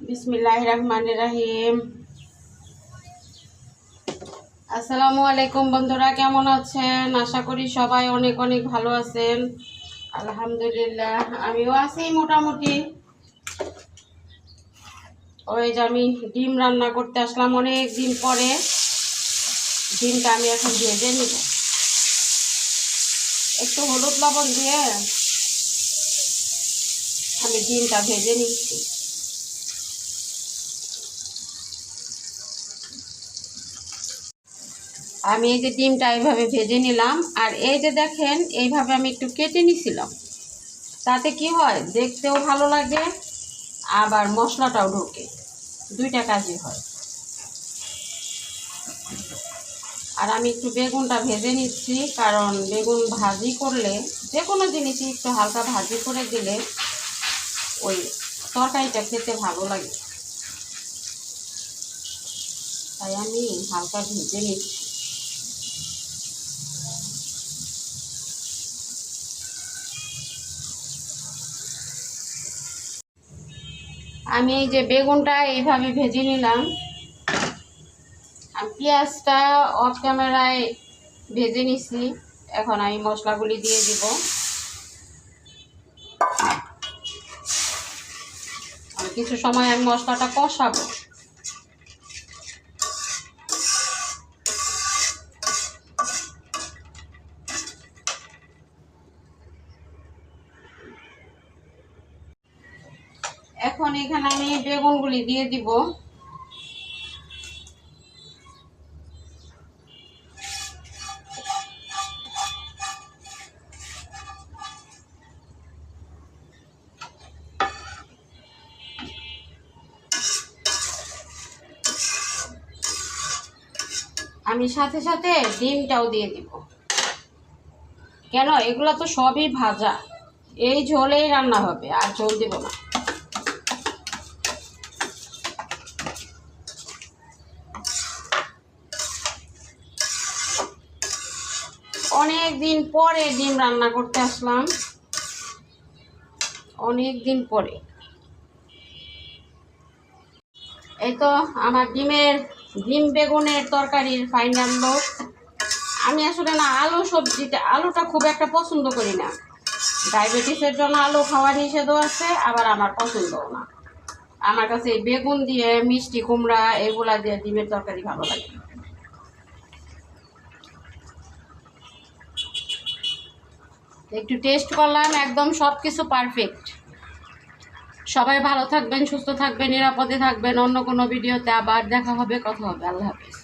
বিসমিল্লাহির রহমানির রহিম। আসসালামু আলাইকুম বন্ধুরা, কেমন আছেন? আশা করি সবাই অনেক অনেক ভালো আছেন। আলহামদুলিল্লাহ আমিও আছি মোটামুটি। ওই যে আমি ডিম রান্না করতে আসলাম অনেক দিন পরে। ডিমটা আমি এখন ভেজে নিব একটু হলুদ লবণ দিয়ে। আমি ডিমটা ভেজে নিচ্ছি। আমি এই যে ডিমটা এইভাবে ভেজে নিলাম, আর এই যে দেখেন এইভাবে আমি একটু কেটে নিছিলাম। তাতে কি হয়, দেখতেও ভালো লাগে আবার মশলাটাও ঢোকে, দুইটা কাজই হয়। আর আমি একটু বেগুনটা ভেজে নিচ্ছি, কারণ বেগুন ভাজি করলে যে কোনো জিনিসই একটু হালকা ভাজি করে দিলে ওই তরকারিটা খেতে ভালো লাগে, তাই আমি হালকা ভেজে নিচ্ছি। আমি এই যে বেগুনটা এইভাবে ভেজে নিলাম। আমি পেঁয়াজটা অফ ক্যামেরায় ভেজে নিছি। এখন আমি মশলাগুলি দিয়ে দিব। আর কিছু সময় আমি মশলাটা কষাবো। এখন এখানে আমি বেগুনগুলি দিয়ে দিব। আমি সাথে সাথে ডিমটাও দিয়ে দিব। কেন, এগুলো তো সবই ভাজা, এই ঝোলেই রান্না হবে, আর ঝোল দিব না। অনেক দিন পরে ডিম রান্না করতে আসলাম, অনেক দিন পরে। এই তো আমার ডিম বেগুনের তরকারির ফাইনাল লুক। আমি আসলে না আলুটা খুব একটা পছন্দ করি না। ডায়াবেটিসের জন্য আলু খাওয়া নিষেধও আছে, আবার আমার পছন্দও না। আমার কাছে এই বেগুন দিয়ে, মিষ্টি কুমড়া এগুলা দিয়ে ডিমের তরকারি ভালো লাগে। একটু টেস্ট করলাম, একদম সব কিছু পারফেক্ট। সবাই ভালো থাকবেন, সুস্থ থাকবেন, নিরাপদে থাকবেন। অন্য কোনো ভিডিওতে আবার দেখা হবে, কথা হবে। আল্লাহ হাফেজ।